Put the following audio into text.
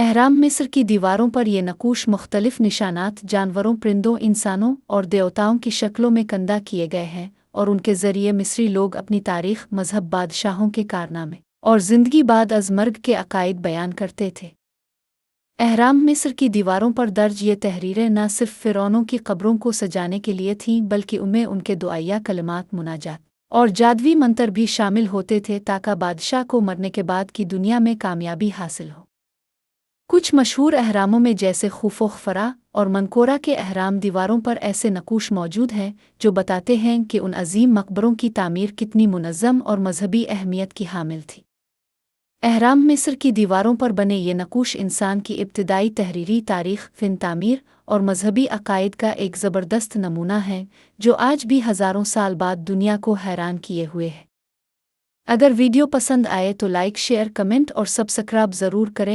अहराम मिस्र की दीवारों पर ये नक़ूश मुख्तलिफ निशानात जानवरों, परिंदों, इंसानों और देवताओं की शक्लों में कंदा किए गए हैं और उनके ज़रिए मिस्री लोग अपनी तारीख़, मज़हब, बादशाहों के कारनामे और ज़िंदगी बाद अज़ मर्ग के अकायद बयान करते थे। अहराम मिस्र की दीवारों पर दर्ज ये तहरीरें न सिर्फ फ़िरौनों की कब्रों को सजाने के लिए थीं, बल्कि उनमें उनके दुआया कलिमात, मुनाजात और जादवी मंतर भी शामिल होते थे ताकि बादशाह को मरने के बाद की दुनिया में कामयाबी हासिल हो। कुछ मशहूर अहरामों में जैसे खूफो खफरा और मनकोरा के अहराम दीवारों पर ऐसे नक़ूश मौजूद हैं जो बताते हैं कि उन अजीम मकबरों की तामीर कितनी मुनज़्ज़म और मजहबी अहमियत की हामिल थी। अहराम मिस्र की दीवारों पर बने ये नक़ूश इंसान की इब्तिदाई तहरीरी तारीख़, फ़िन तामीर और मजहबी अकायद का एक ज़बरदस्त नमूना है जो आज भी हज़ारों साल बाद दुनिया को हैरान किए हुए है। अगर वीडियो पसंद आए तो लाइक, शेयर, कमेंट और सब्सक्राइब ज़रूर करें।